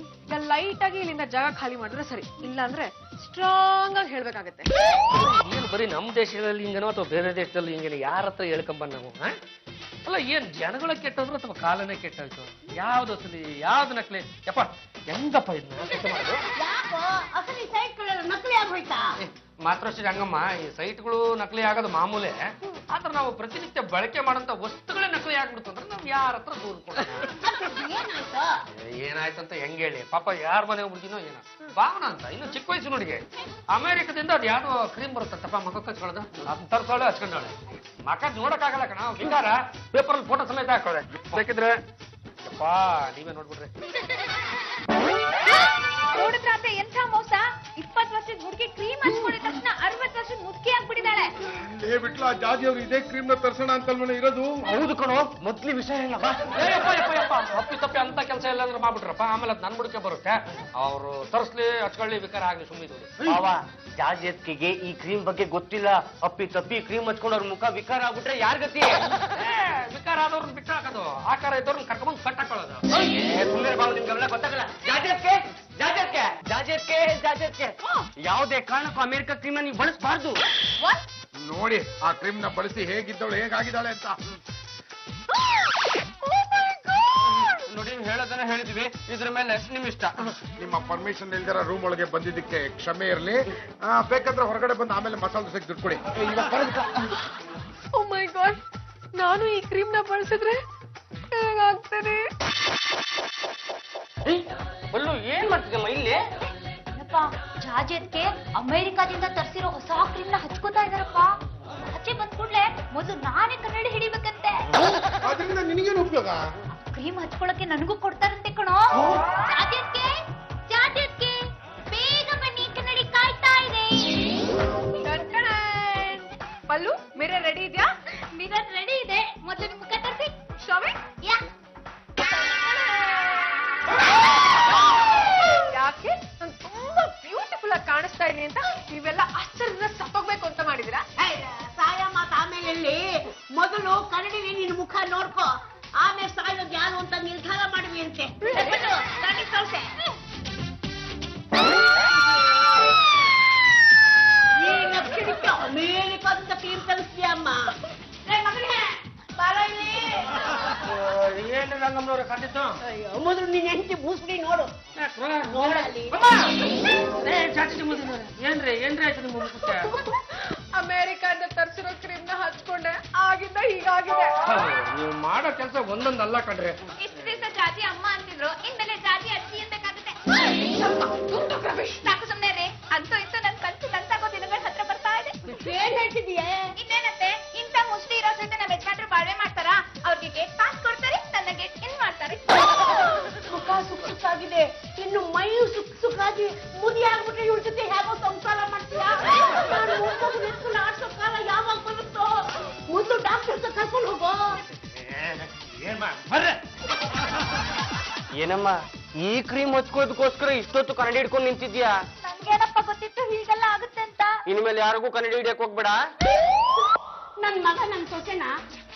ಈಗ ಲೈಟ್ ಆಗಿ ಇಲ್ಲಿಂದ ಜಾಗ ಖಾಲಿ ಮಾಡಿದ್ರೆ ಸರಿ, ಇಲ್ಲ ಅಂದ್ರೆ ಸ್ಟ್ರಾಂಗ್ ಆಗಿ ಹೇಳ್ಬೇಕಾಗತ್ತೆ. ಏನು ಬರೀ ನಮ್ಮ ದೇಶದಲ್ಲಿ ಹಿಂಗೇನೋ ಅಥವಾ ಬೇರೆ ದೇಶದಲ್ಲಿ ಹಿಂಗೇನೋ ಯಾರ ಹತ್ರ ಹೇಳ್ಕೊಂಬಂದ್ ನಾವು? ಅಲ್ಲ, ಏನ್ ಜನಗಳ ಕೆಟ್ಟೋದ್ರು ಅಥವಾ ಕಾಲನೇ ಕೆಟ್ಟೋಯ್ತು? ಯಾವ್ದು ಅಸಲಿ ಯಾವ್ದು ನಕಲಿ? ಯಪ್ಪ, ಹೆಂಗಪ್ಪ ಇದನ್ನ ಮಾಡೋದು? ಯಾಕೋ ಅಸಲಿ ಸೈಟ್ಗಳೆಲ್ಲ ನಕಲಿ ಆಗೋಯ್ತಾ? ಮಾತ್ರಶ್ರೀ ರಂಗಮ್ಮ, ಈ ಸೈಟ್ಗಳು ನಕಲಿ ಆಗೋದು ಮಾಮೂಲೆ. ಆದ್ರೆ ನಾವು ಪ್ರತಿನಿತ್ಯ ಬಳಕೆ ಮಾಡೋಂಥ ವಸ್ತುಗಳೇ ನಕಲಿ ಆಗ್ಬಿಡ್ತು ಅಂದ್ರೆ ನಾವು ಯಾರ ಹತ್ರ ದೂರ ಕೊಡೋಣ? ಏನಾಯ್ತು? ಏನಾಯ್ತಂತ ಹೆಂಗ್ ಹೇಳಿ? ಪಾಪ ಯಾರ ಮನೆ ಹುಡುಗಿನೋ ಏನೋ ಭಾವನಾ ಅಂತ, ಇನ್ನು ಚಿಕ್ಕ ವಯಸ್ಸು ನೋಡಿಗೆ ಅಮೆರಿಕದಿಂದ ಅದು ಯಾವ್ದೋ ಕ್ರೀಮ್ ಬರುತ್ತಪ್ಪ ಮಖಕ್ಕೆ ಹಚ್ಕೊಳ್ಳೋದು, ಅದನ್ನ ತರ್ಸೋಳೆ ಹಚ್ಕೊಂಡವಳೆ. ಮಖ ನೋಡಕ್ಕಾಗಲ್ಲ ಕಣ, ಹಿಂಗಾರ ಪೇಪರಲ್ಲಿ ಫೋಟೋ ಸಮೇತ ಹಾಕೊಳ್ಳೆ. ಬೇಕಿದ್ರೆ ಯಪ್ಪ ನೀವೇ ನೋಡ್ಬಿಡ್ರಿ. ನೋಡಿದ್ರ ಎಂಥ ಮೋಸ! 20 ವರ್ಷದ ಹುಡುಗಿ ಕ್ರೀಮ್ ಹಚ್ಕೊಂಡಿದ ತಕ್ಷಣ 60 ವರ್ಷದ ಮುದುಕಿ ಆಗ್ಬಿಟ್ಟಿದ್ದಾಳೆ. ಬಿಟ್ಲ ಜಾಜಿ ಅವ್ರು ಇದೇ ಕ್ರೀಮ್ ನ ತರ್ಸೋಣ ಅಂತಲ್ವನ ಇರೋದು? ಹೌದು ಕಣೋ, ಮೊದ್ಲಿ ವಿಷಯ ಹೇಳಪ್ಪ. ತಪ್ಪಿ ತಪ್ಪಿ ಅಂತ ಕೆಲಸ ಎಲ್ಲಾದ್ರೂ ಮಾಡ್ಬಿಟ್ರಪ್ಪ, ಆಮೇಲೆ ಅದು ನನ್ ಬುಡಕೆ ಬರುತ್ತೆ. ಅವ್ರು ತರಿಸ್ಲಿ ಹಚ್ಕೊಳ್ಳಿ, ವಿಕಾರ ಆಗ್ಲಿ, ಸುಮ್ಮನೆ. ಜಾಜೆತ್ಕಿಗೆ ಈ ಕ್ರೀಮ್ ಬಗ್ಗೆ ಗೊತ್ತಿಲ್ಲ. ಅಪ್ಪಿ ತಪ್ಪಿ ಕ್ರೀಮ್ ಹಚ್ಕೊಂಡವ್ರ ಮುಖ ವಿಕಾರ ಆಗ್ಬಿಟ್ರೆ ಯಾರ್ ಗತಿ? ವಿಕಾರ ಆದವ್ರನ್ನ ಬಿಟ್ಟು ಹಾಕೋದು, ಆಕಾರ ಇದ್ದವ್ರನ್ನ ಕರ್ಕೊಂಡ್ ಕಟ್ ಹಾಕೊಳ್ಳೋದು. ಸುಮ್ಮನೆ ಬಾವು, ನಿಮ್ಗೆಲ್ಲ ಗೊತ್ತಾಗಲ್ಲ. ಜಾಜೆಟ್ಗೆ ಯಾವುದೇ ಕಾರಣಕ್ಕೂ ಅಮೆರಿಕ ಕ್ರೀಮ್ನ ನೀವು ಬಳಸಬಾರ್ದು. ನೋಡಿ ಆ ಕ್ರೀಮ್ ನ ಬಳಸಿ ಹೇಗಿದ್ದವಳು ಹೇಗಾಗಿದ್ದಾಳೆ ಅಂತ. ನೋಡಿ ಹೇಳೋದನ್ನ ಹೇಳಿದ್ವಿ, ಇದ್ರ ಮೇಲೆ ನಿಮ್ ಇಷ್ಟ. ನಿಮ್ಮ ಪರ್ಮಿಷನ್ ಇಲ್ದಿರ ರೂಮ್ ಒಳಗೆ ಬಂದಿದ್ದಕ್ಕೆ ಕ್ಷಮೆ ಇರಲಿ. ಬೇಕಾದ್ರೆ ಹೊರಗಡೆ ಬಂದು ಆಮೇಲೆ ಮಸಾಲೆ ದೋಸೆಗೆ ದುಡ್ಡು ಕೊಡಿ. ಓ ಮೈ ಗಾಡ್, ನಾನು ಈ ಕ್ರೀಮ್ ನ ಬಳಸಿದ್ರೆ ಹೇಗಾಗ್ತದೆ? ಬಲ್ಲು ಏನ್ ಮಾಡ್ತಿದ್ದಮ್ಮ ಇಲ್ಲಿ? ಜಾಜೆಟ್ಗೆ ಅಮೆರಿಕಾದಿಂದ ತರಿಸಿರೋ ಹೊಸ ಕ್ರೀಮ್ ನ ಹಚ್ಕೋತಾ ಇದಾರಪ್ಪ. ಆಚೆ ಬಂದ್ ಕೂಡ್ಲೆ ಮೊದಲು ನಾನೇ ಕನ್ನಡಿ ಹಿಡಿಬೇಕಂತೆ. ಅದರಿಂದ ನಿನಗೇನು ಉಪಯೋಗ? ಕ್ರೀಮ್ ಹಚ್ಕೊಳಕ್ಕೆ ನನಗೂ ಕೊಡ್ತಾರಂತೆ ಕಣೋ. ಜಾಜೆಟ್ಗೆ ಬೇಗ ಬನ್ನಿ, ಕನ್ನಡಿ ಕಾಯ್ತಾ ಇದೆ. ಪಲ್ಲು, ಮಿರರ್ ರೆಡಿ ಇದೆಯಾ? ಮಿರರ್ ರೆಡಿ ಇದೆ, ಮೊದಲು ನಿಮ್ ಮುಖ ತರಿಸಿ. ಶಾವೆ ಯಾ ಯಾಕೆ ನಾನು ತುಂಬಾ ಬ್ಯೂಟಿಫುಲ್ ಆಗಿ ಕಾಣಿಸ್ತಾ ಇದೀನಿ ಅಂತ ನೀವೆಲ್ಲ ಆಶ್ಚರ್ಯದಿಂದ ಸತ್ತೋಗ್ಬೇಕು ಅಂತ ಮಾಡಿದಿರಾ? ಸಾಯ ಮಾತು ಆಮೇಲೆ ಎಲ್ಲಿ? ಮೊದಲು ಕನ್ನಡಿಲಿ ನಿನ್ ಮುಖ ನೋಡ್ಕೋ, ಆಮೇಲೆ ಸಾಯೋದು ಯಾರು ಅಂತ ನಿರ್ಧಾರ ಮಾಡುವಿ ಅಂತೆ. ಕಳ್ಸೆ ಅಮೇರಿಕಾದಿಂದ ಕ್ರೀಮ್ ಕಳಿಸ್ತೀಯಮ್ಮ. ಏನು ರಂಗಮ್ಮನವ್ರೆ ಕಂಡಿದ್ದು? ಮೊದಲು ನೀನ್ ಹೆಂಡತಿ ಬೂಸ್ಬಿಡಿ ನೋಡು. ನೋಡಲ್ಲಿ ಏನ್ರಿ ಆಯ್ತು ನಿಮ್ಮ ಮುಖಕ್ಕೆ? ಅಮೆರಿಕಾದಿಂದ ತರಿಸಿರೋ ಕ್ರೀಮ್ ನ ಹಚ್ಕೊಂಡೆ, ಆಗಿಂದ ಹೀಗಾಗಿದೆ. ನೀವು ಮಾಡೋ ಕೆಲಸ ಒಂದೊಂದಲ್ಲ ಕಣ್ರಿ. ಇಷ್ಟು ದಿವಸ ಜಾಜಿ ಅಮ್ಮ ಅಂತಿದ್ರು, ಇನ್ಮೇಲೆ ಜಾಜಿ ಅಜ್ಜಿ ಅಂಬೇಕಾಗುತ್ತೆ. ಸಾಕು ಸುಮ್ನೆ ರೀ. ಅಂತೂ ಇಂತೂ ನನ್ ಕನ್ಸು ನನ್ಸಾಗೋ ದಿನಗಳ ಹತ್ರ ಬರ್ತಾ ಇದೆ. ಏನ್ ಹೇಳ್ತಿದೀಯ? ಇನ್ನೇನತ್ತೆ, ಇಂಥ ಮುಷ್ಟಿ ಇರೋ ಜೊತೆ ನಾವ್ ಯಜಮಾನ್ರು ಬಾಳ್ವೆ ಮಾಡ್ತಾರಾ? ಅವ್ರಿಗೆ ಗೇಟ್ ಪಾಸ್ ಕೊಡ್ತಾರೆ, ನನ್ನ ಗೇಟ್ ಇನ್ ಮಾಡ್ತಾರೆ. ಮುಖ ಸುಕ್ ಸುಕ್ಕಾಗಿದೆ, ಇನ್ನು ಮೈ ಸುಕ್ ಸುಕ್ಕಾಗಿ ಮುದಿ ಆಗ್ಬಿಟ್ರೆ ಇವ್ರ ಜೊತೆ ಹೇಗೋ ಸಂಸಾರ ಮಾಡ್ತೀಯ? ನಾನು ಮುಂದೋಗಿ ನಿಂತ್ಕೊಂಡು ಆಡ್ಸೋ ಕಾಲ ಯಾವಾಗ ಬರುತ್ತೋ? ಮೊದಲು ಡಾಕ್ಟರ್ ಹತ್ರ ಕರ್ಕೊಂಡು ಹೋಗೋ. ಏನಮ್ಮ ಈ ಕ್ರೀಮ್ ಹಚ್ಕೋದಕ್ಕೋಸ್ಕರ ಇಷ್ಟೊತ್ತು ಕನ್ನಡಿ ಹಿಡ್ಕೊಂಡು ನಿಂತಿದ್ಯಾ? ನನ್ಗೇನಪ್ಪ ಗೊತ್ತಿತ್ತು ಹೀಗೆಲ್ಲ ಆಗುತ್ತೆ ಅಂತ. ಇನ್ಮೇಲೆ ಯಾರಿಗೂ ಕನ್ನಡಿ ಹಿಡಿಯಕ್ ಹೋಗ್ಬೇಡ. ನನ್ ಮಗ ನನ್ ಸೊಸೆನ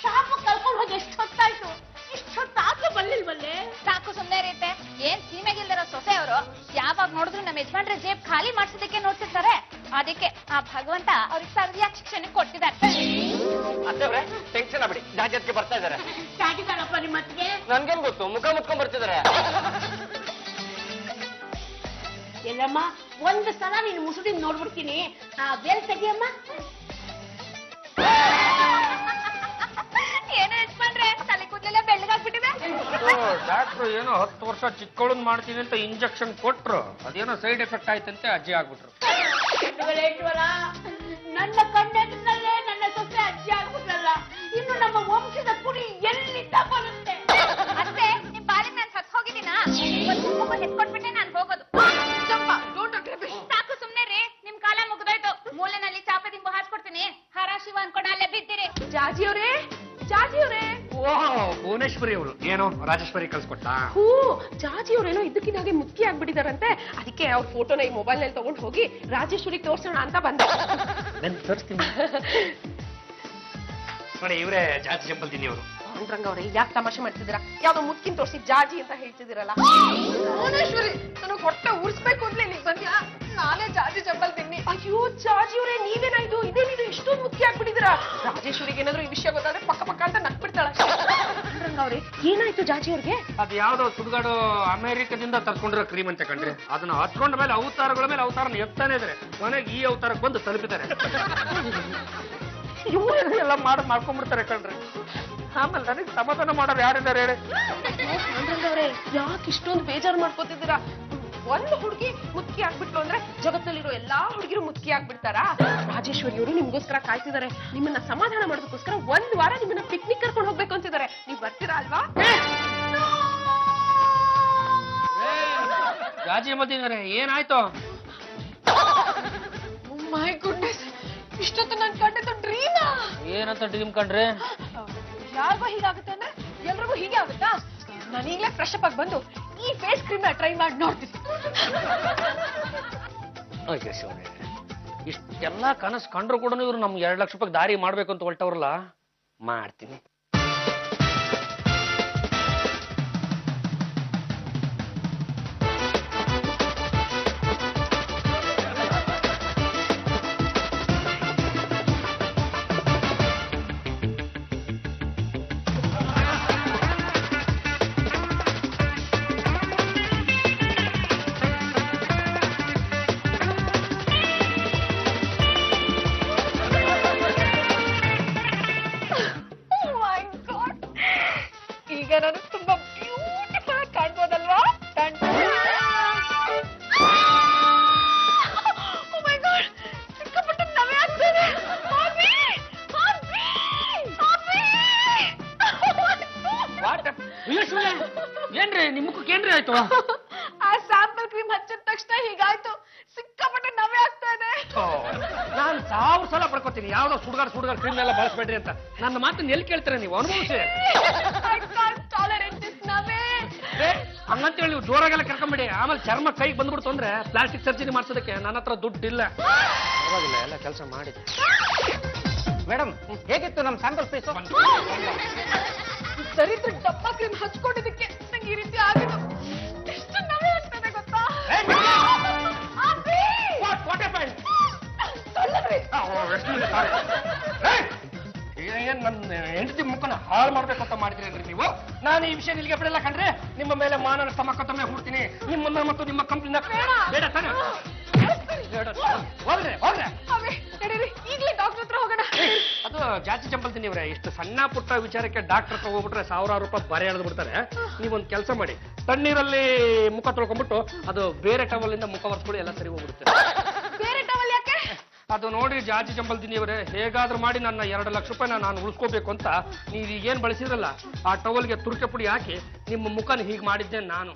ಶಾಪ ಕರ್ಕೊಂಡು ಹೋಗಿ ಎಷ್ಟು ಹೊತ್ತಾಯ್ತು, ಇಷ್ಟೊತ್ತಾದ್ರೂ ಬರ್ಲಿಲ್ವಲ್ಲೇ? ಸಾಕು ಸುಮ್ನೆ ರೀತೆ. ಏನ್ ಸೀಮೆಗಿಲ್ದಿರೋ ಸೊಸೆ ಅವರು, ಯಾವಾಗ ನೋಡಿದ್ರು ನಮ್ಮ ಯಜಮಾನ್ರ ಜೇಬ್ ಖಾಲಿ ಮಾಡ್ಸೋದಕ್ಕೆ ನೋಡ್ತಿರ್ತಾರೆ. ಅದಕ್ಕೆ ಆ ಭಗವಂತ ಅವ್ರಿಗೆ ಸರಿಯಾದ ಶಿಕ್ಷಣ ಕೊಟ್ಟಿದ್ದಾರೆ. ಅತ್ತವ್ರೆ ಟೆನ್ಷನ್ ಆಗ್ಬಿಡಿ, ಜಾಜೆಟ್ಗೆ ಬರ್ತಾ ಇದಾರೆ. ಸಾಕಿದಾರಪ್ಪ ನಿಮ್ಮ ಅತ್ತಿಗೆ? ನನ್ಗೇನ್ ಗೊತ್ತು, ಮುಖ ಮುಚ್ಕೊಂಡ್ ಬರ್ತಿದಾರೆ. ಎಲ್ಲಮ್ಮ, ಒಂದು ಸಲ ನೀನು ಮುಸುಡಿ ನೋಡ್ಬಿಡ್ತೀನಿ. ಬೇಲ್ ತೆಗಿಯಮ್ಮ. ಏನೋ ಯಜಮಾನ್ರೆ, ತಲೆ ಕೂದಲೆಲ್ಲ ಬೆಳ್ಳಗಾಗ್ಬಿಟ್ಟಿದೆ. ಡಾಕ್ಟ್ರು ಏನೋ 10 ವರ್ಷ ಚಿಕ್ಕವಳನ್ ಮಾಡ್ತೀನಿ ಅಂತ ಇಂಜೆಕ್ಷನ್ ಕೊಟ್ರು, ಅದೇನೋ ಸೈಡ್ ಎಫೆಕ್ಟ್ ಆಯ್ತಂತೆ ಅಜ್ಜಿ ಆಗ್ಬಿಟ್ರು. ನನ್ನ ಕಣ್ಣೆದುರಲ್ಲೇ ನನ್ನ ಸೊಸೆ ಅಜ್ಜಿ ಆಗ್ಬಿಟ್ರಲ್ಲ, ಇನ್ನು ನಮ್ಮ ವಂಶದ ಕುಡಿ ಎಲ್ಲಿಂದ ಬರುತ್ತೆ? ಅತ್ತೆ, ನಿಮ್ ಬಾಲಿಗೆ ನಾನ್ ಸತ್ ಹೋಗಿದ್ದೀನಾ? ಹೆತ್ಕೊಟ್ಬಿಟ್ಟೆ ನಾನ್ ಹೋಗೋದು. ಸಾಕು ಸುಮ್ನೆ ರೀ, ನಿಮ್ ಕಾಲ ಮುಗ್ದೋಯ್ತು. ಮೂಲೆನಲ್ಲಿ ಚಾಪೆ ದಿಂಬು ಹಾಸ್ಕೊಡ್ತೀನಿ, ಹರ ಶಿವ ಅನ್ಕೊಂಡು ಅಲ್ಲೇ ಬಿದ್ದಿರಿ. ಜಾಜಿ ಅವರೇ, ಓಹ್, ಭುವನೇಶ್ವರಿ ಅವರು ಏನೋ ರಾಜೇಶ್ವರಿ ಕಳ್ಸ್ಕೊಟ್ಟ. ಹೂ, ಜಾಜಿ ಅವರೇನೋ ಇದ್ದಕ್ಕಿದ್ದಾಗೆ ಮುಖ್ಯ ಆಗ್ಬಿಟ್ಟಿದಾರಂತೆ. ಅದಕ್ಕೆ ಅವ್ರ ಫೋಟೋನ ಈ ಮೊಬೈಲ್ ನಲ್ಲಿ ತಗೊಂಡು ಹೋಗಿ ರಾಜೇಶ್ವರಿಗೆ ತೋರ್ಸೋಣ ಅಂತ ಬಂದೆ. ತೋರಿಸ್ತೀನಿ ನೋಡಿ, ಇವರೇ ಜಾತಿ ಚಂಪಲ್ತೀನಿ ಅವರು. ರಂಗ ಅವ್ರೆ, ಯಾಕೆ ತಮಾಷೆ ಮಾಡ್ತಿದ್ದೀರಾ? ಯಾವ್ದೋ ಮುದ್ಕಿನ್ ತೋರಿಸಿ ಜಾಜಿ ಅಂತ ಹೇಳ್ತಿದ್ದೀರಲ್ಲ. ಭುವನೇಶ್ವರಿ, ನನಗೆ ಹೊಟ್ಟೆ ಉರ್ಸ್ಬೇಕು ಅಂದ್ರೆ ಇಲ್ಲಿಗೆ ಬಂದ್ಯಾ? ನಾನೇ ಜಾಜಿ ಚಂಪಲ್ ತಿನ್ನಿ. ಅಯ್ಯೋ ಜಾಜಿ ಅವರೇ, ನೀವೇನಾಯ್ತು? ಇದೇನಿದು ಇಷ್ಟೊಂದು ಮುಖ್ಯ ಆಗ್ಬಿಟ್ಟಿದ್ದೀರಾ? ರಾಜೇಶ್ವರಿಗೆ ಏನಾದ್ರು ಈ ವಿಷಯ ಗೊತ್ತಾದ್ರೆ ಪಕ್ಕ ಪಕ್ಕ ಅಂತ ನಕ್ಬಿಡ್ತಾಳ. ರಂಗ ಅವ್ರೆ, ಏನಾಯ್ತು ಜಾಜಿ ಅವ್ರಿಗೆ? ಅದು ಯಾವ್ದೋ ಸುಡುಗಾಡು ಅಮೆರಿಕದಿಂದ ತರ್ಕೊಂಡಿರೋ ಕ್ರೀಮ್ ಅಂತ ಕಂಡ್ರಿ. ಅದನ್ನ ಹಚ್ಕೊಂಡ ಮೇಲೆ ಅವತಾರಗಳ ಮೇಲೆ ಅವತಾರನ ಎತ್ತಾನೆ ಇದ್ರೆ ಕೊನೆಗೆ ಈ ಅವತಾರಕ್ಕೆ ಬಂದು ತಲುಪಿದ್ದಾರೆ. ಎಲ್ಲ ಮಾಡ್ಕೊಂಡ್ಬಿಡ್ತಾರೆ ಕಣ್ರಿ. ಆಮೇಲೆ ನನಗೆ ಸಮಾಧಾನ ಮಾಡೋರು ಯಾರಿದ್ದಾರೆ ಹೇಳಿ? ಅವ್ರೆ, ಯಾಕೆ ಇಷ್ಟೊಂದು ಬೇಜಾರು ಮಾಡ್ಕೋತಿದ್ದೀರಾ? ಒಂದು ಹುಡುಗಿ ಮುಖ್ಯ ಆಗ್ಬಿಟ್ಲು ಅಂದ್ರೆ ಜಗತ್ತಲ್ಲಿರೋ ಎಲ್ಲಾ ಹುಡುಗಿರು ಮುಖ್ಯ ಆಗ್ಬಿಡ್ತಾರಾ? ರಾಜೇಶ್ವರಿ ಅವರು ನಿಮ್ಗೋಸ್ಕರ ಕಾಯ್ತಿದ್ದಾರೆ. ನಿಮ್ಮನ್ನ ಸಮಾಧಾನ ಮಾಡೋದಕ್ಕೋಸ್ಕರ 1 ವಾರ ನಿಮ್ಮನ್ನ ಪಿಕ್ನಿಕ್ ಕರ್ಕೊಂಡು ಹೋಗ್ಬೇಕು ಅಂತಿದ್ದಾರೆ. ನೀವ್ ಬರ್ತೀರಾ ಅಲ್ವಾ? ರಾಜಿ ಮದ್ದಿದ್ದಾರೆ, ಏನಾಯ್ತು? ಮೈ ಗುಡ್ನೆಸ್, ಇಷ್ಟೊತ್ತು ನನ್ ಕಂಡಿದ್ದು ಡ್ರೀಮಾ? ಏನಂತ ಡ್ರೀಮ್ ಕಂಡ್ರಿ? ಯಾರಿಗೂ ಹೀಗಾಗುತ್ತೆ ಅಂದ್ರೆ ಎಲ್ರಿಗೂ ಹೀಗೆ ಆಗುತ್ತಾ? ನಾನೀಗ್ಲೇ ಫ್ರೆಶ್ ಅಪ್ ಆಗಿ ಬಂದು ಈ ಫೇಸ್ ಕ್ರೀಮ್ ನ ಟ್ರೈ ಮಾಡಿ ನೋಡ್ತೀನಿ. ಇಷ್ಟೆಲ್ಲ ಕನಸು ಕಂಡ್ರು ಕೂಡ ಇವ್ರು ನಮ್ಗೆ 2 ಲಕ್ಷ ರೂಪಾಯಿ ದಾರಿ ಮಾಡ್ಬೇಕು ಅಂತ ಹೊರಟವ್ರಲ್ಲ. ಮಾಡ್ತೀನಿ. ಈಗ ನಾನು ತುಂಬಾ ಬ್ಯೂಟಿಫುಲ್ ಆಗಿ ಕಾಣ್ಬೋದಲ್ವಾ? Oh my God! ಸಿಕ್ಕಾಪಟ್ಟೆ ನವೆ ಆಗ್ತಿದೆ. Bobby! Bobby! Bobby! ಏನ್ರಿ ನಿಮ್ ಮುಖಕ್ಕೆ ಏನ್ರಿ ಆಯ್ತು? ಆ ಸ್ಯಾಂಪಲ್ ಕ್ರೀಮ್ ಹಚ್ಚಿದ ತಕ್ಷಣ ಹೀಗಾಯ್ತು. ಸಿಕ್ಕಾಪಟ್ಟೆ ನವೆ ಆಗ್ತಾ ಇದೆ. ನಾನ್ 1000 ಸಲ ಪಡ್ಕೋತೀನಿ ಯಾವ್ದೋ ಸುಡ್ಗಾಡ್ ಕ್ರೀಮ್ ಎಲ್ಲ ಬಳಸ್ಬೇಡ್ರಿ ಅಂತ. ನನ್ನ ಮಾತನ್ನ ಎಲ್ಲಿ ಕೇಳ್ತೀರ ನೀವು? ಅನುಭವಿಸಿ. I can't tolerate this ನವೆ. ಹಂಗಂತೇಳಿ ನೀವು ಜೋರಾಗೆಲ್ಲ ಕರ್ಕೊಂಬಿಡಿ. ಆಮೇಲೆ ಚರ್ಮ ಕೈಗೆ ಬಂದ್ಬಿಡ್ತು ಅಂದ್ರೆ ಪ್ಲಾಸ್ಟಿಕ್ ಸರ್ಜರಿ ಮಾಡ್ಸೋದಕ್ಕೆ ನನ್ನ ಹತ್ರ ದುಡ್ಡಿಲ್ಲ. ಪರವಾಗಿಲ್ಲ, ಎಲ್ಲ ಕೆಲಸ ಮಾಡಿ. ಮೇಡಮ್ ಹೇಗಿತ್ತು ನಮ್ ಸ್ಯಾಂಪಲ್ ಪೀಸ್? ದರಿದ್ರ ಡಬ್ಬ ಕ್ರೀಮ್ ಹಚ್ಕೊಂಡಿದ್ದಕ್ಕೆ ನಂಗೆ ಈ ರೀತಿ ಆಗಿದ್ದು. ಎಷ್ಟು ನವೆ ಆಗ್ತದೆ ಗೊತ್ತಾ? ಏನ್ ನನ್ನ ಹೆಂಡತಿ ಮುಖನ ಹಾಳು ಮಾಡ್ಬೇಕಂತ ಮಾಡಿದ್ರೇನ್ರಿ ನೀವು? ನಾನು ಈ ವಿಷಯ ನಿಲ್ಗೆ ಬಿಡಲ್ಲ ಕಣ್ರಿ. ನಿಮ್ಮ ಮೇಲೆ ಮಾನನ ತಮ್ಮಕತ್ತೊಮ್ಮೆ ಹುಡ್ತೀನಿ. ನಿಮ್ಮನ್ನ ಮತ್ತು ನಿಮ್ಮ ಕಂಪ್ನಿನ ಬೇಡ ತಾನೆ. ಹೋಗ್ರೆ ನಡೀರಿ, ಈಗಲೇ ಡಾಕ್ಟರ್ ಹತ್ರ ಹೋಗೋಣ. ಅದು ಜಾತಿ ಚಂಪಲ್ ತಿನ್ನೀವ್ರೆ. ಇಷ್ಟು ಸಣ್ಣ ಪುಟ್ಟ ವಿಚಾರಕ್ಕೆ ಡಾಕ್ಟರ್ ಹತ್ರ ಹೋಗ್ಬಿಟ್ರೆ 1000 ರೂಪಾಯಿ ಬರೆ ಎಳೆದು ಬಿಡ್ತಾರೆ. ನೀವೊಂದು ಕೆಲಸ ಮಾಡಿ, ತಣ್ಣೀರಲ್ಲಿ ಮುಖ ತೊಳ್ಕೊಂಡ್ಬಿಟ್ಟು ಅದು ಬೇರೆ ಟವಲ್ ಇಂದ ಮುಖ ಒರೆಸ್ಕೊಳ್ಳಿ, ಎಲ್ಲ ಸರಿ ಹೋಗ್ಬಿಡುತ್ತೆ. ಬೇರೆ ಟವಲ್ ಯಾಕೆ? ಅದು ನೋಡಿ ಜಾತಿ ಚಂಪಲ್ ತಿನ್ನೀವ್ರೆ, ಹೇಗಾದ್ರೂ ಮಾಡಿ ನನ್ನ 2 ಲಕ್ಷ ರೂಪಾಯಿನ ನಾನು ಉಳಿಸ್ಕೋಬೇಕು ಅಂತ ನೀವು ಈಗೇನ್ ಬಳಸಿದ್ರಲ್ಲ ಆ ಟವಲ್ಗೆ ತುರ್ಕೆ ಪುಡಿ ಹಾಕಿ ನಿಮ್ಮ ಮುಖನ ಹೀಗೆ ಮಾಡಿದ್ದೆ ನಾನು.